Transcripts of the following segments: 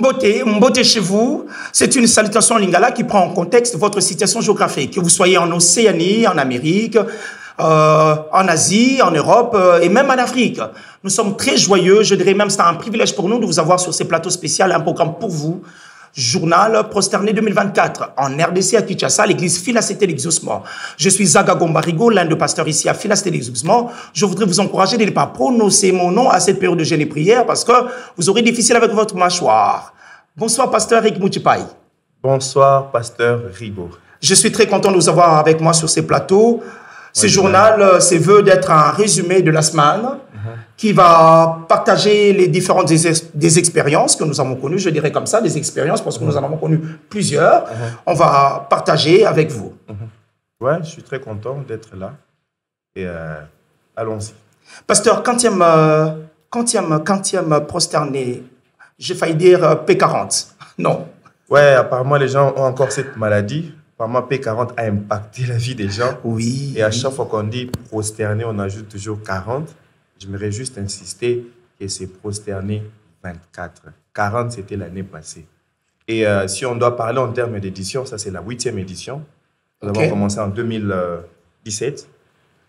Mbote chez vous, c'est une salutation en lingala qui prend en contexte votre situation géographique. Que vous soyez en Océanie, en Amérique, en Asie, en Europe et même en Afrique. Nous sommes très joyeux, je dirais même c'est un privilège pour nous de vous avoir sur ces plateaux spéciaux, un programme pour vous. Journal Prosterné 2024 en RDC à Kinshasa, l'église Philastélie l'Exaucement. Je suis Zaga Gombarigo, l'un des pasteurs ici à Philastélie l'Exaucement. Je voudrais vous encourager de ne pas prononcer mon nom à cette période de jeûne et prière parce que vous aurez difficile avec votre mâchoire. Bonsoir, pasteur Rick Moutipaï. Bonsoir, pasteur Rigo. Je suis très content de vous avoir avec moi sur ces plateaux. Ce journal se veut d'être un résumé de la semaine qui va partager les différentes des expériences que nous avons connues, je dirais comme ça, des expériences, parce que nous en avons connu plusieurs. On va partager avec vous. Ouais, je suis très content d'être là. Et allons-y. Pasteur, quantième prosterné, j'ai failli dire P40. Non. Ouais, apparemment, les gens ont encore cette maladie. Apparemment, P40 a impacté la vie des gens. Oui. Et à chaque fois qu'on dit prosterné, on ajoute toujours 40. J'aimerais juste insister que c'est prosterné 24. 40, c'était l'année passée. Et si on doit parler en termes d'édition, ça c'est la 8e édition. Nous avons commencé en 2017.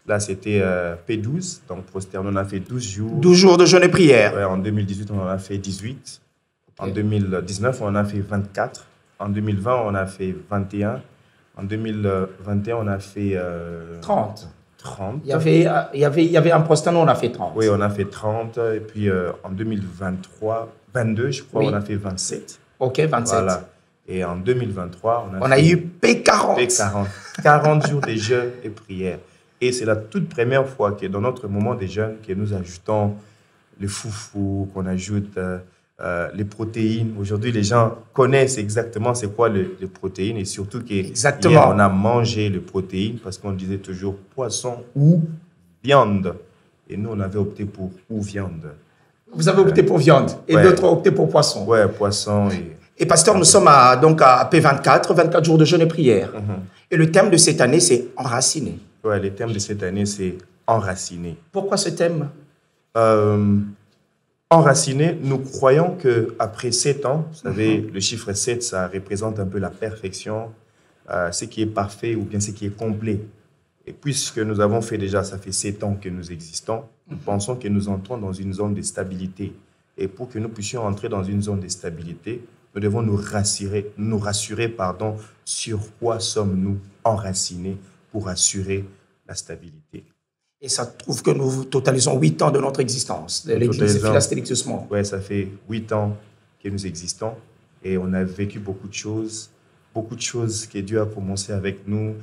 Là, c'était P12. Donc, prosterné, on a fait 12 jours. 12 jours de jeûne et prière. Ouais, en 2018, on en a fait 18. En 2019, on en a fait 24. En 2020, on a fait 21. En 2021, on a fait 30. 30. Il y avait un prosterné, on a fait 30. Oui, on a fait 30. Et puis en 2023, 22, je crois, on a fait 27. Ok, 27. Voilà. Et en 2023, on a eu P40. P40. 40 jours de jeûne et prière. Et c'est la toute première fois que dans notre moment de jeûne, que nous ajoutons le foufou, qu'on ajoute les protéines. Aujourd'hui, les gens connaissent exactement c'est quoi les protéines et surtout qu'on a mangé les protéines parce qu'on disait toujours poisson ou viande. Et nous, on avait opté pour ou viande. Vous avez opté pour viande et d'autres ont opté pour poisson. Oui, poisson. Et pasteur, nous sommes donc à P24, 24 jours de jeûne et prière. Et le thème de cette année, c'est enraciné. Oui, le thème de cette année, c'est enraciné. Pourquoi ce thème? Enraciné, nous croyons qu'après 7 ans, vous savez, le chiffre 7, ça représente un peu la perfection, ce qui est parfait ou bien ce qui est complet. Et puisque nous avons fait déjà, ça fait 7 ans que nous existons, nous pensons que nous entrons dans une zone de stabilité. Et pour que nous puissions entrer dans une zone de stabilité, nous devons nous rassurer sur quoi sommes-nous enracinés pour assurer la stabilité. Et ça trouve que nous totalisons 8 ans de notre existence, de l'église Philastélie l'Exaucement. Oui, ça fait 8 ans que nous existons et on a vécu beaucoup de choses que Dieu a commencé avec nous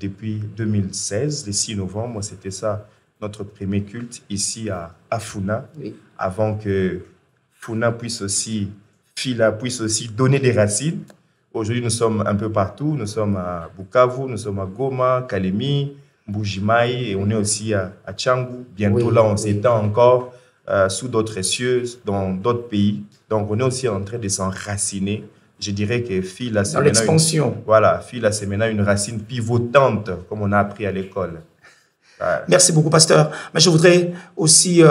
depuis 2016, le 6 novembre. Moi, c'était ça, notre premier culte ici à Funa, avant que Funa Fila puisse aussi donner des racines. Aujourd'hui, nous sommes un peu partout. Nous sommes à Bukavu, nous sommes à Goma, Kalemi, Mbujimaï, et on est aussi à Tchangou. Bientôt là, on s'étend encore sous d'autres cieux, dans d'autres pays. Donc, on est aussi en train de s'enraciner. Je dirais que Fila, c'est l'expansion. Voilà, Fila, c'est maintenant une racine pivotante, comme on a appris à l'école. Merci beaucoup, pasteur. Mais je voudrais aussi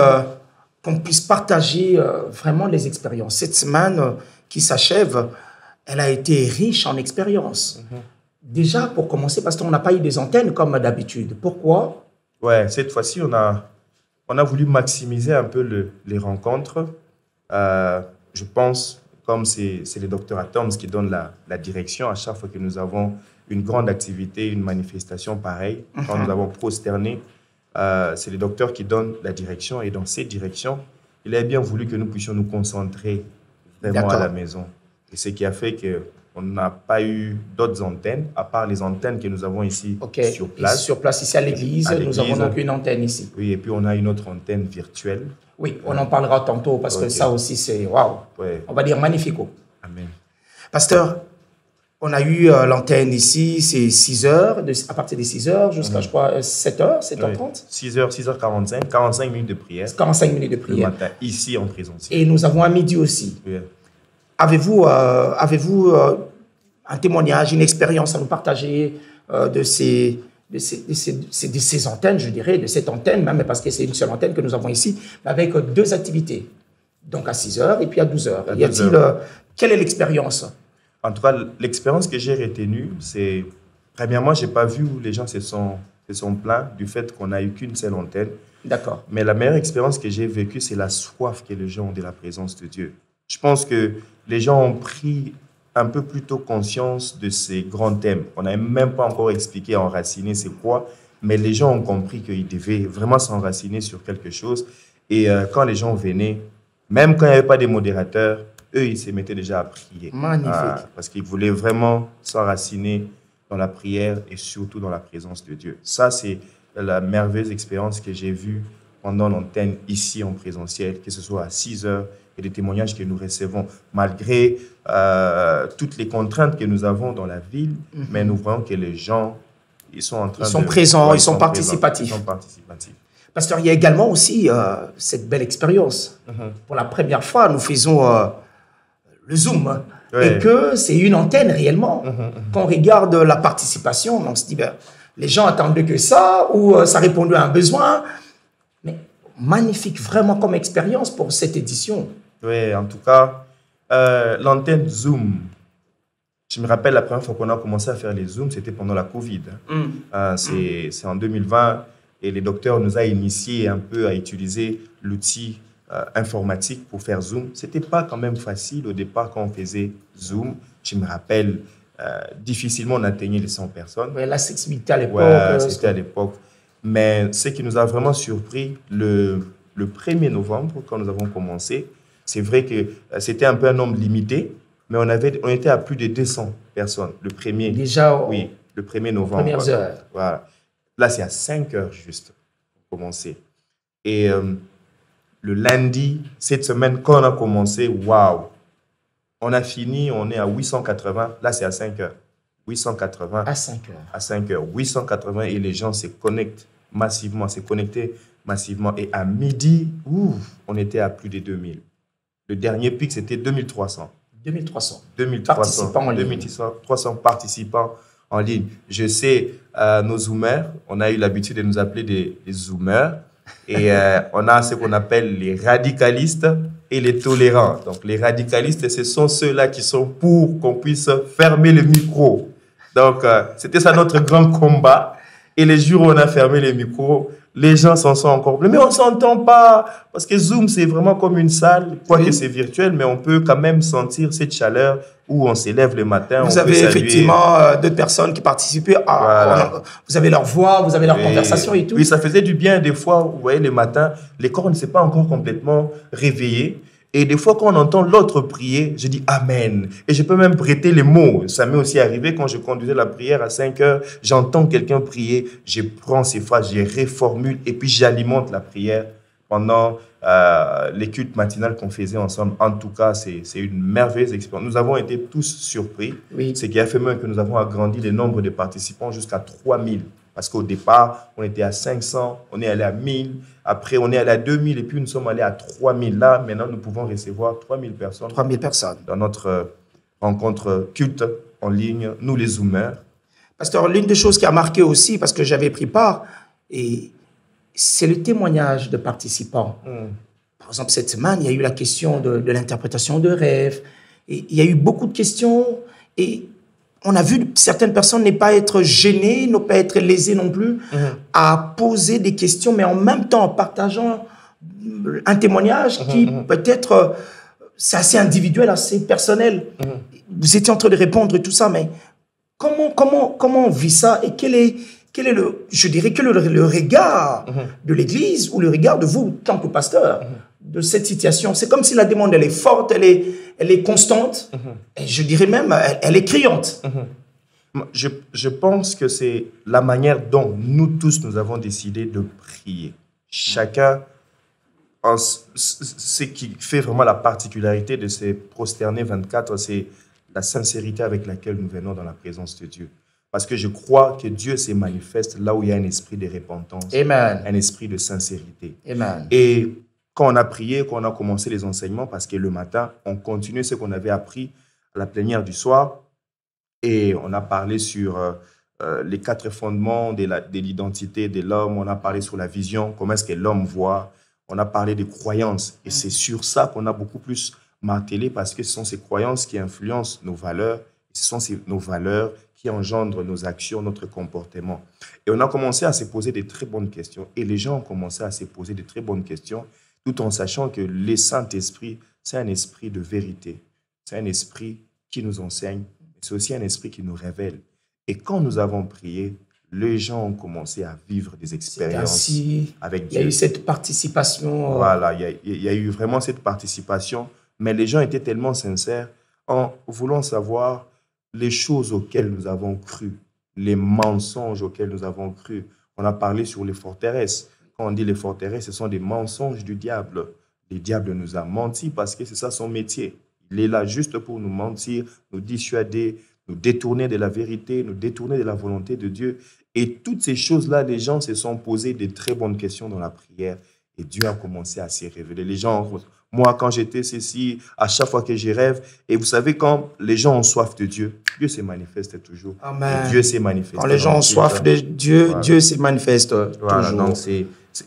qu'on puisse partager vraiment les expériences. Cette semaine qui s'achève, elle a été riche en expériences. Déjà, pour commencer, parce qu'on n'a pas eu des antennes comme d'habitude. Pourquoi? Ouais, cette fois-ci, on a voulu maximiser un peu les rencontres. Je pense, comme c'est le docteur Atoms qui donne la direction à chaque fois que nous avons une grande activité, une manifestation pareille, quand nous avons prosterné, c'est le docteur qui donne la direction. Et dans cette direction, il a bien voulu que nous puissions nous concentrer vraiment à la maison. Et ce qui a fait qu'on n'a pas eu d'autres antennes, à part les antennes que nous avons ici sur place. Et sur place, ici à l'église, nous avons donc une antenne ici. Oui, et puis on a une autre antenne virtuelle. Oui, on en parlera tantôt parce que ça aussi, c'est waouh. On va dire magnifico. Amen. Pasteur, on a eu l'antenne ici, c'est 6 heures, à partir de 6 heures jusqu'à, je crois, 7 heures, 7h30. 6 heures, 6h45, 45 minutes de prière. 45 minutes de prière. Le matin, ici en présentiel. Et nous avons à midi aussi. Oui. Avez-vous un témoignage, une expérience à nous partager de ces antennes, je dirais, de cette antenne, même parce que c'est une seule antenne que nous avons ici, mais avec 2 activités. Donc à 6 heures et puis à 12 heures. À Y a-t-il, 12 heures. quelle est l'expérience? En tout cas, l'expérience que j'ai retenue, c'est, premièrement, je n'ai pas vu où les gens se sont plaints du fait qu'on n'a eu qu'une seule antenne. D'accord. Mais la meilleure expérience que j'ai vécue, c'est la soif que les gens ont de la présence de Dieu. Je pense que les gens ont pris un peu plus tôt conscience de ces grands thèmes. On n'a même pas encore expliqué enraciner c'est quoi, mais les gens ont compris qu'ils devaient vraiment s'enraciner sur quelque chose. Et quand les gens venaient, même quand il n'y avait pas de modérateurs, eux, ils se mettaient déjà à prier. Magnifique. Parce qu'ils voulaient vraiment s'enraciner dans la prière et surtout dans la présence de Dieu. Ça, c'est la merveilleuse expérience que j'ai vue pendant l'antenne ici en présentiel, que ce soit à 6 heures et des témoignages que nous recevons, malgré toutes les contraintes que nous avons dans la ville, mais nous voyons que les gens, ils sont en train Ils sont présents, ouais, ils sont participatifs. Ils sont participatifs. Pasteur, il y a également aussi cette belle expérience. Pour la première fois, nous faisons le Zoom. Ouais. Et que c'est une antenne réellement. Quand on regarde la participation, on se dit, ben, les gens attendaient que ça, ou ça répondait à un besoin. Mais magnifique, vraiment comme expérience pour cette édition. Oui, en tout cas, l'antenne Zoom, je me rappelle la première fois qu'on a commencé à faire les Zooms, c'était pendant la Covid. C'est en 2020 et les docteurs nous ont initiés un peu à utiliser l'outil informatique pour faire Zoom. Ce n'était pas quand même facile au départ quand on faisait Zoom. Je me rappelle, difficilement on atteignait les 100 personnes. Ouais, l'accessibilité à l'époque. Ouais, c'était à l'époque. Mais ce qui nous a vraiment surpris, le 1er novembre, quand nous avons commencé, c'est vrai que c'était un peu un nombre limité, mais on était à plus de 200 personnes. Le 1er, déjà, oui, le 1er novembre. Premières heures. Voilà. Là, c'est à 5 heures juste pour commencer. Et le lundi, cette semaine, quand on a commencé, waouh! On a fini, on est à 880. Là, c'est à 5 heures. 880. À 5 heures. À 5 heures. 880 et les gens se connectent massivement, s'est connecté massivement. Et à midi, on était à plus de 2000. Le dernier pic, c'était 2300. 2300. 2300 participants en ligne. 2300 participants en ligne. Je sais, nos Zoomers, on a eu l'habitude de nous appeler des Zoomers. Et on a ce qu'on appelle les radicalistes et les tolérants. Donc, les radicalistes, ce sont ceux-là qui sont pour qu'on puisse fermer le micro. Donc, c'était ça notre grand combat. Et les jours où on a fermé les micros, les gens s'en sont encore plus. Mais on ne s'entend pas. Parce que Zoom, c'est vraiment comme une salle, quoique c'est virtuel, mais on peut quand même sentir cette chaleur où on s'élève le matin. Vous avez effectivement d'autres personnes qui participaient. Voilà. Vous avez leur voix, vous avez leur conversation et tout. Oui, ça faisait du bien des fois. Vous voyez, le matin, les corps ne s'est pas encore complètement réveillés. Et des fois, quand on entend l'autre prier, je dis Amen. Et je peux même prêter les mots. Ça m'est aussi arrivé quand je conduisais la prière à 5 heures. J'entends quelqu'un prier, je prends ces phrases, je reformule et puis j'alimente la prière pendant les cultes matinales qu'on faisait ensemble. En tout cas, c'est une merveilleuse expérience. Nous avons été tous surpris. Oui. Ce qui a fait même que nous avons agrandi le nombre de participants jusqu'à 3000. Parce qu'au départ, on était à 500, on est allé à 1000, après on est allé à 2000 et puis nous sommes allés à 3000. Là, maintenant, nous pouvons recevoir 3000 personnes. 3000 personnes. Dans notre rencontre culte en ligne, nous les Zoomers. Pasteur, l'une des choses qui a marqué aussi, parce que j'avais pris part, et c'est le témoignage de participants. Par exemple, cette semaine, il y a eu la question de l'interprétation de rêves. Et il y a eu beaucoup de questions et on a vu certaines personnes ne pas être gênées, ne pas être lésées non plus, à poser des questions, mais en même temps en partageant un témoignage qui peut-être, c'est assez individuel, assez personnel. Vous étiez en train de répondre et tout ça, mais comment on vit ça et quel est le regard de l'Église ou le regard de vous, en tant que pasteur, de cette situation? C'est comme si la demande, elle est forte, elle est constante, et je dirais même, elle est criante. Je pense que c'est la manière dont nous tous, nous avons décidé de prier. Chacun, ce qui fait vraiment la particularité de ces prosternés 24, c'est la sincérité avec laquelle nous venons dans la présence de Dieu. Parce que je crois que Dieu se manifeste là où il y a un esprit de repentance, Amen. Un esprit de sincérité. Amen. Et quand on a prié, quand on a commencé les enseignements, parce que le matin, on continuait ce qu'on avait appris à la plénière du soir, et on a parlé sur les 4 fondements de l'identité de l'homme, on a parlé sur la vision, comment est-ce que l'homme voit, on a parlé des croyances. Et c'est sur ça qu'on a beaucoup plus martelé parce que ce sont ces croyances qui influencent nos valeurs. Ce sont nos valeurs qui engendrent nos actions, notre comportement. Et on a commencé à se poser des très bonnes questions. Et les gens ont commencé à se poser des très bonnes questions tout en sachant que le Saint-Esprit, c'est un esprit de vérité. C'est un esprit qui nous enseigne. C'est aussi un esprit qui nous révèle. Et quand nous avons prié, les gens ont commencé à vivre des expériences avec Dieu. Il y a eu cette participation. Voilà, il y a eu vraiment cette participation. Mais les gens étaient tellement sincères en voulant savoir les choses auxquelles nous avons cru, les mensonges auxquels nous avons cru. On a parlé sur les forteresses. Quand on dit les forteresses, ce sont des mensonges du diable. Le diable nous a menti parce que c'est ça son métier. Il est là juste pour nous mentir, nous dissuader, nous détourner de la vérité, nous détourner de la volonté de Dieu. Et toutes ces choses-là, les gens se sont posés des très bonnes questions dans la prière. Et Dieu a commencé à s'y révéler. Les gens, moi, quand j'étais ceci, à chaque fois que j'y rêve, et vous savez, quand les gens ont soif de Dieu, Dieu se manifeste toujours. Amen. Et Dieu s'est manifesté. Quand les gens ont soif de Dieu, voilà. Dieu se manifeste voilà, toujours. Donc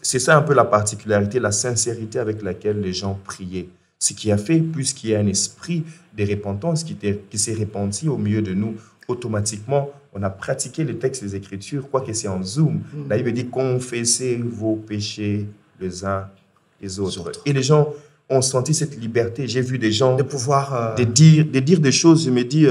c'est ça un peu la particularité, la sincérité avec laquelle les gens priaient. Ce qui a fait, puisqu'il y a un esprit de repentance qui s'est répandu au milieu de nous, automatiquement, on a pratiqué les textes des Écritures, quoique c'est en Zoom. La Bible dit « Confessez vos péchés les uns les autres ». Et les gens ont senti cette liberté. J'ai vu des gens de pouvoir de dire des choses. Je me dis,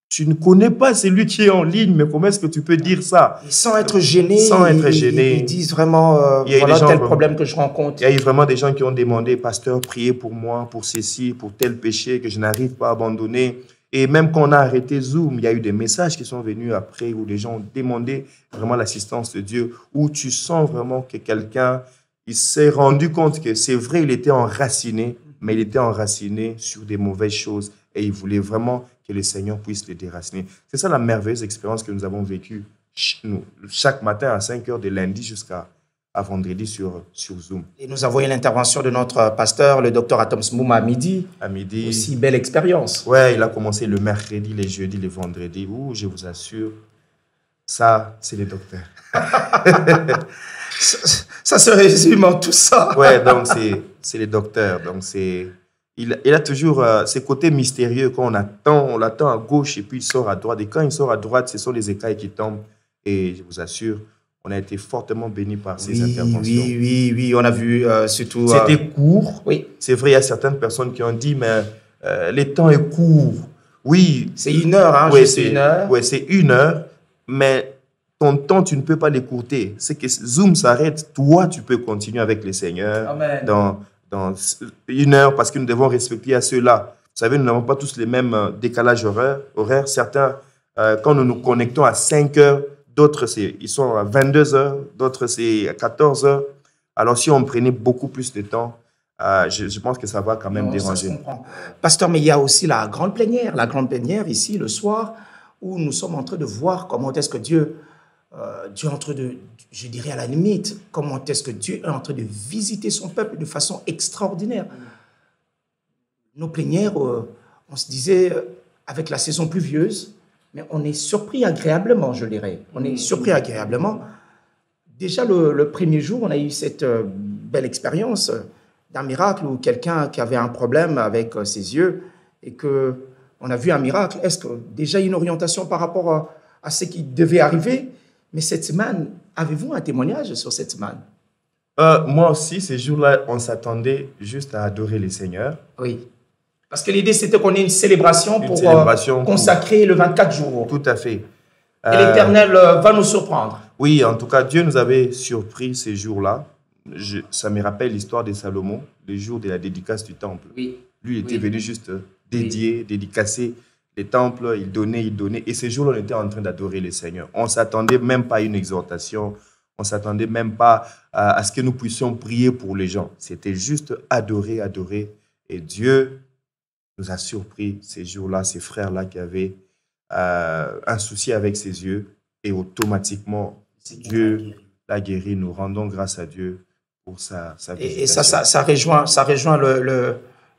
tu ne connais pas celui qui est en ligne, mais comment est-ce que tu peux dire ça? Et sans être gêné. Sans être gêné. Ils disent vraiment, voilà tel problème que je rencontre. Il y a eu vraiment des gens qui ont demandé, pasteur, priez pour moi, pour ceci, pour tel péché que je n'arrive pas à abandonner. Et même quand on a arrêté Zoom, il y a eu des messages qui sont venus après où les gens ont demandé vraiment l'assistance de Dieu, où tu sens vraiment que quelqu'un, il s'est rendu compte que c'est vrai, il était enraciné, mais il était enraciné sur des mauvaises choses et il voulait vraiment que le Seigneur puisse le déraciner. C'est ça la merveilleuse expérience que nous avons vécue chaque matin à 5 heures de lundi jusqu'à vendredi sur Zoom. Et nous avons eu l'intervention de notre pasteur, le docteur Atoms Mouma, à midi. À midi. Aussi belle expérience. Ouais, il a commencé le mercredi, les jeudis, les vendredis. Ouh, je vous assure, ça, c'est les docteurs. Ça se résume en tout ça. Ouais, donc c'est les docteurs. Donc il a toujours ces côtés mystérieux quand on l'attend à gauche et puis il sort à droite. Et quand il sort à droite, ce sont les écailles qui tombent. Et je vous assure, on a été fortement bénis par ces interventions. Oui, on a vu surtout... C'était court. Oui. C'est vrai, il y a certaines personnes qui ont dit, mais le temps est court. Oui. C'est 1 heure, hein, ouais, c'est 1 heure. Oui, c'est 1 heure, mais ton temps, tu ne peux pas l'écourter. C'est que Zoom s'arrête, toi, tu peux continuer avec le Seigneur. Amen. Dans 1 heure, parce que nous devons respecter à ceux-là. Vous savez, nous n'avons pas tous les mêmes décalages horaires. Certains, quand nous nous connectons à 5 heures, d'autres, ils sont à 22 heures, d'autres, c'est à 14 heures. Alors, si on prenait beaucoup plus de temps, je pense que ça va quand même déranger. Ça se comprend. Pasteur, mais il y a aussi la grande plénière ici, le soir, où nous sommes en train de voir comment est-ce que Dieu est en train de, je dirais à la limite, comment est-ce que Dieu est en train de visiter son peuple de façon extraordinaire. Nos plénières, on se disait, avec la saison pluvieuse, mais on est surpris agréablement, je dirais. On est surpris agréablement. Déjà, le premier jour, on a eu cette belle expérience d'un miracle où quelqu'un qui avait un problème avec ses yeux et qu'on a vu un miracle. Est-ce que déjà une orientation par rapport à ce qui devait arriver? Mais cette semaine, avez-vous un témoignage sur cette semaine? Moi aussi, ces jours-là, on s'attendait juste à adorer le Seigneur. Oui. Parce que l'idée, c'était qu'on ait une célébration pour consacrer le 24 jours. Tout à fait. Et l'Éternel va nous surprendre. Oui, en tout cas, Dieu nous avait surpris ces jours-là. Ça me rappelle l'histoire de Salomon, le jour de la dédicace du temple. Oui. Lui, il était venu juste dédicacer les temples, il donnait. Et ces jours-là, on était en train d'adorer le Seigneur. On ne s'attendait même pas à une exhortation. On ne s'attendait même pas à ce que nous puissions prier pour les gens. C'était juste adorer. Et Dieu nous a surpris ces jours-là, ces frères-là qui avaient un souci avec ses yeux. Et automatiquement, Dieu l'a guéri. Nous rendons grâce à Dieu pour sa visitation. Et ça rejoint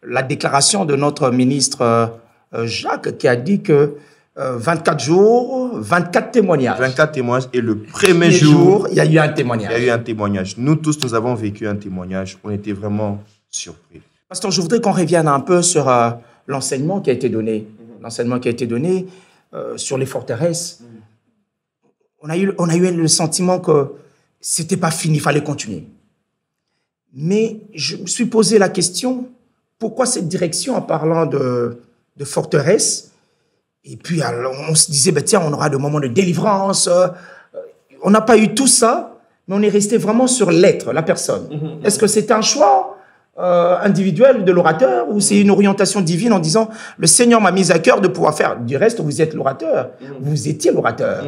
la déclaration de notre ministre Jacques qui a dit que 24 jours, 24 témoignages. 24 témoignages et le premier jour, il y a eu un témoignage. Il y a eu un témoignage. Nous tous, nous avons vécu un témoignage. On était vraiment surpris. Pasteur, je voudrais qu'on revienne un peu sur l'enseignement qui a été donné. L'enseignement qui a été donné sur les forteresses. On a eu le sentiment que c'était pas fini, il fallait continuer. Mais je me suis posé la question, pourquoi cette direction en parlant de forteresse? Et puis alors, on se disait, ben, tiens, on aura des moments de délivrance. On n'a pas eu tout ça, mais on est resté vraiment sur l'être, la personne. Est-ce que c'est un choix individuel de l'orateur ou c'est une orientation divine en disant, le Seigneur m'a mis à cœur de pouvoir faire, du reste, vous êtes l'orateur, vous étiez l'orateur.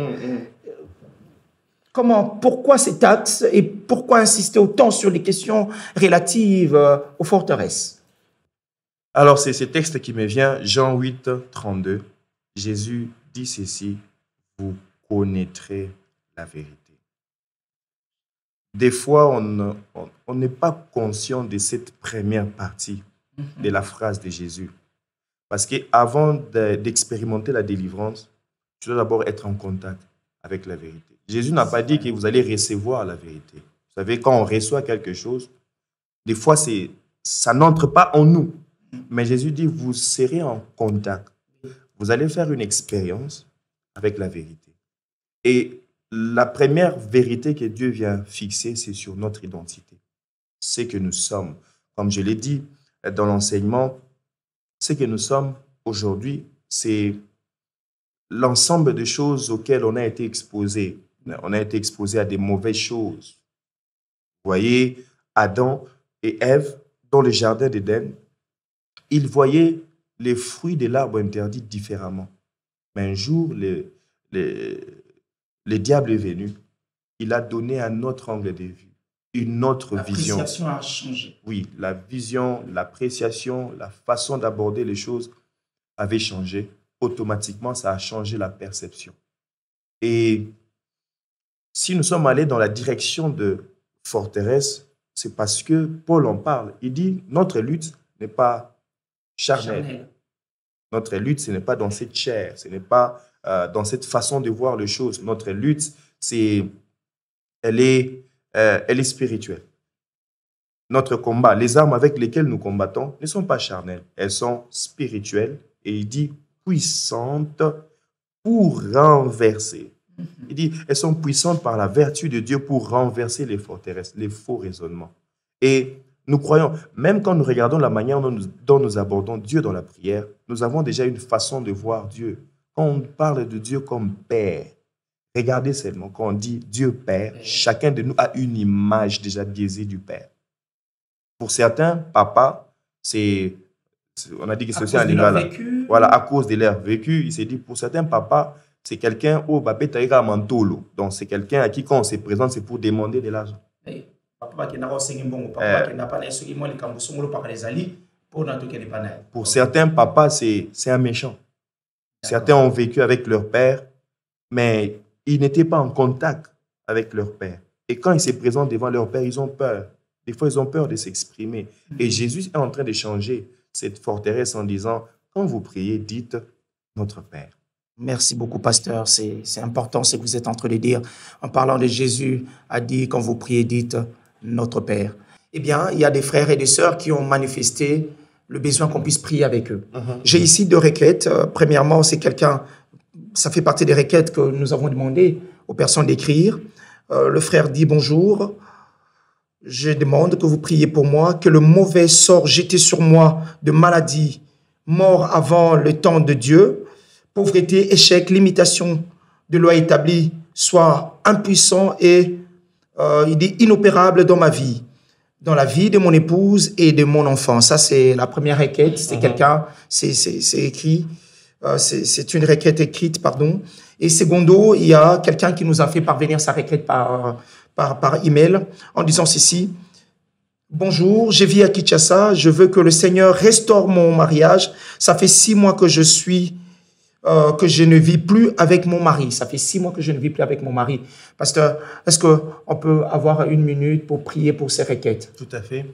Pourquoi cet axe et pourquoi insister autant sur les questions relatives aux forteresses? Alors, c'est ce texte qui me vient, Jean 8, 32. Jésus dit ceci, vous connaîtrez la vérité. Des fois, on n'est pas conscient de cette première partie de la phrase de Jésus. Parce qu'avant d'expérimenter la délivrance, tu dois d'abord être en contact avec la vérité. Jésus n'a pas dit que vous allez recevoir la vérité. Vous savez, quand on reçoit quelque chose, des fois, ça n'entre pas en nous. Mais Jésus dit, vous serez en contact. Vous allez faire une expérience avec la vérité. Et la première vérité que Dieu vient fixer, c'est sur notre identité. C'est que nous sommes, comme je l'ai dit dans l'enseignement, c'est que nous sommes aujourd'hui, c'est l'ensemble de choses auxquelles on a été exposé. On a été exposé à des mauvaises choses. Vous voyez, Adam et Ève, dans le jardin d'Éden, ils voyaient les fruits de l'arbre interdit différemment. Mais un jour, le diable est venu. Il a donné un autre angle de vue, une autre vision. L'appréciation a changé. Oui, la vision, l'appréciation, la façon d'aborder les choses avait changé. Automatiquement, ça a changé la perception. Et si nous sommes allés dans la direction de forteresse, c'est parce que Paul en parle. Il dit, notre lutte n'est pas charnelle. Notre lutte, ce n'est pas dans cette chair, ce n'est pas dans cette façon de voir les choses. Notre lutte, elle est spirituelle. Notre combat, les armes avec lesquelles nous combattons ne sont pas charnelles, elles sont spirituelles. Et il dit puissantes pour renverser. Il dit elles sont puissantes par la vertu de Dieu pour renverser les forteresses, les faux raisonnements. Et nous croyons, même quand nous regardons la manière dont nous abordons Dieu dans la prière, nous avons déjà une façon de voir Dieu. Quand on parle de Dieu comme Père, regardez seulement, quand on dit Dieu Père, chacun de nous a une image déjà biaisée du Père. Pour certains, papa, on a dit que c'est aussi un lingala. Voilà, à cause de leur vécu, il s'est dit, pour certains, papa, c'est quelqu'un au Bapé Taïra Mantolo. Donc, c'est quelqu'un à qui, quand on se présente, c'est pour demander de l'argent. Pour certains, papa, c'est un méchant. Certains ont vécu avec leur père, mais ils n'étaient pas en contact avec leur père. Et quand ils se présentent devant leur père, ils ont peur. Des fois, ils ont peur de s'exprimer. Et Jésus est en train de changer cette forteresse en disant, quand vous priez, dites notre Père. Merci beaucoup, pasteur. C'est important ce que vous êtes en train de dire. En parlant de Jésus, a dit, quand vous priez, dites notre Père. Eh bien, il y a des frères et des sœurs qui ont manifesté le besoin qu'on puisse prier avec eux. J'ai ici 2 requêtes. Premièrement, c'est ça fait partie des requêtes que nous avons demandé aux personnes d'écrire. Le frère dit bonjour. Je demande que vous priez pour moi, que le mauvais sort jeté sur moi de maladie, mort avant le temps de Dieu, pauvreté, échec, limitation de loi établie, soit impuissant et il dit inopérable dans ma vie, dans la vie de mon épouse et de mon enfant. Ça, c'est la première requête. C'est c'est écrit. C'est une requête écrite, pardon. Et secondo, il y a quelqu'un qui nous a fait parvenir sa requête par email en disant ceci. Bonjour, je vis à Kinshasa. Je veux que le Seigneur restaure mon mariage. Ça fait 6 mois que je ne vis plus avec mon mari. Ça fait 6 mois que je ne vis plus avec mon mari. Pasteur, est-ce qu'on peut avoir 1 minute pour prier pour ces requêtes? Tout à fait.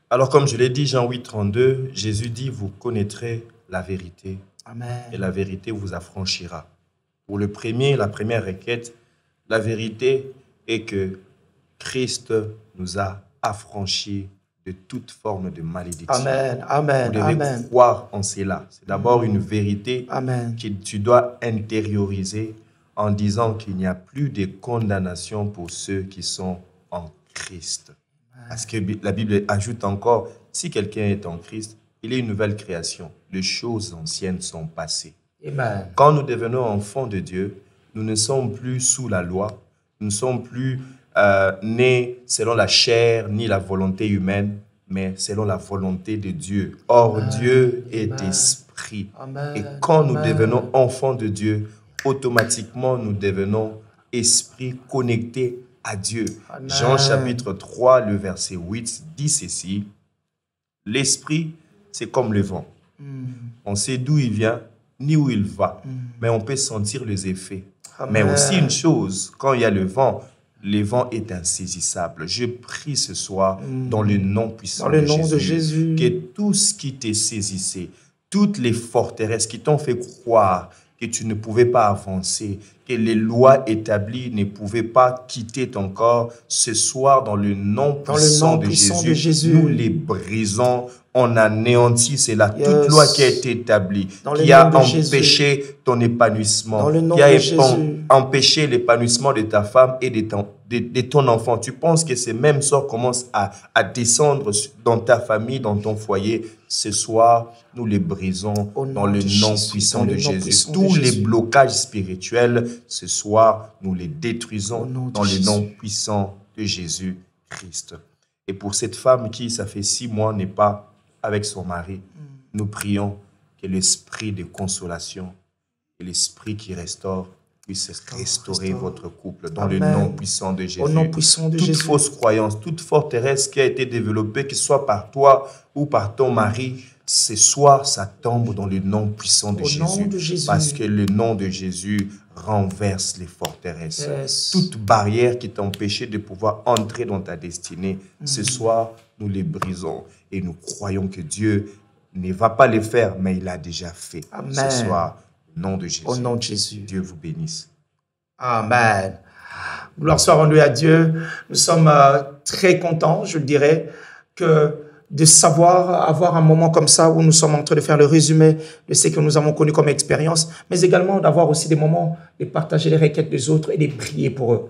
Alors, comme je l'ai dit, Jean 8, 32, Jésus dit, vous connaîtrez la vérité Amen. Et la vérité vous affranchira. Pour le premier, la première requête, la vérité est que Christ nous a affranchis de toute forme de malédiction. Amen. Amen. Vous devez Amen. croire en cela. C'est d'abord une vérité Amen. que tu dois intérioriser en disant qu'il n'y a plus de condamnation pour ceux qui sont en Christ. Parce que la Bible ajoute encore, si quelqu'un est en Christ, il est une nouvelle création. Les choses anciennes sont passées. Amen. Quand nous devenons enfants de Dieu, nous ne sommes plus sous la loi, nous ne sommes plus nés selon la chair ni la volonté humaine, mais selon la volonté de Dieu. Or, Dieu est esprit. Amen. Et quand nous devenons enfants de Dieu, automatiquement nous devenons esprit connecté à Dieu. Amen. Jean chapitre 3, le verset 8 dit ceci. L'esprit, c'est comme le vent. On sait d'où il vient, ni où il va, mais on peut sentir les effets. Amen. Mais aussi une chose, quand il y a le vent est insaisissable. Je prie ce soir dans le nom puissant de Jésus, que tout ce qui t'est saisissé, toutes les forteresses qui t'ont fait croire que tu ne pouvais pas avancer, que les lois établies ne pouvaient pas quitter ton corps, ce soir, dans le nom puissant de Jésus, nous les brisons, on anéantit cela. Yes. Toute loi qui a été établie, qui a empêché ton épanouissement, qui a empêché l'épanouissement de ta femme et de ton enfant. Tu penses que ces mêmes sorts commencent à descendre dans ta famille, dans ton foyer. Ce soir, nous les brisons dans le nom puissant de Jésus. Tous les blocages spirituels, ce soir, nous les détruisons dans le nom puissant de Jésus-Christ. Et pour cette femme qui, ça fait 6 mois, n'est pas avec son mari, nous prions que l'esprit de consolation et l'esprit qui restaure puisse restaurer votre couple dans le nom puissant de Jésus. Au nom puissant de Jésus. Toute fausse croyance, toute forteresse qui a été développée, que ce soit par toi ou par ton mari, ce soir, ça tombe dans le nom puissant de Jésus. Parce que le nom de Jésus renverse les forteresses. Yes. Toute barrière qui t'empêchait de pouvoir entrer dans ta destinée, ce soir, nous les brisons. Et nous croyons que Dieu ne va pas les faire, mais il a déjà fait. Amen. Ce soir, au nom de Jésus. Au nom de Jésus. Dieu vous bénisse. Amen. Gloire soit rendue à Dieu. Nous sommes très contents, je le dirais, de savoir avoir un moment comme ça où nous sommes en train de faire le résumé de ce que nous avons connu comme expérience, mais également d'avoir aussi des moments de partager les requêtes des autres et de prier pour eux.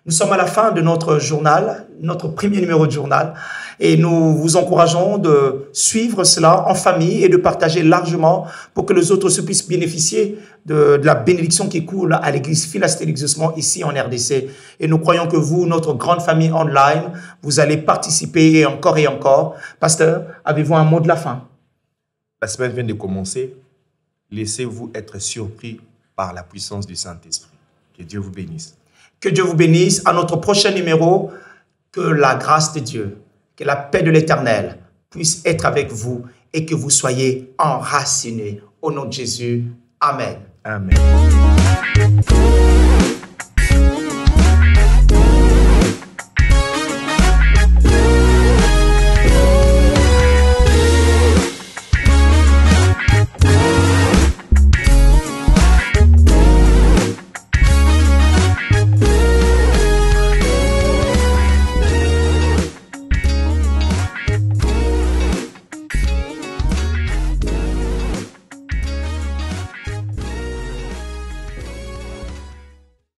Nous sommes à la fin de notre journal, notre premier numéro de journal, et nous vous encourageons de suivre cela en famille et de partager largement pour que les autres se puissent bénéficier de la bénédiction qui coule à l'église Philasté d'Exaucement ici en RDC. Et nous croyons que vous, notre grande famille online, vous allez participer encore et encore. Pasteur, avez-vous un mot de la fin? La semaine vient de commencer. Laissez-vous être surpris par la puissance du Saint-Esprit. Que Dieu vous bénisse. Que Dieu vous bénisse. À notre prochain numéro, que la grâce de Dieu, que la paix de l'Éternel puisse être avec vous et que vous soyez enracinés. Au nom de Jésus. Amen. Amen.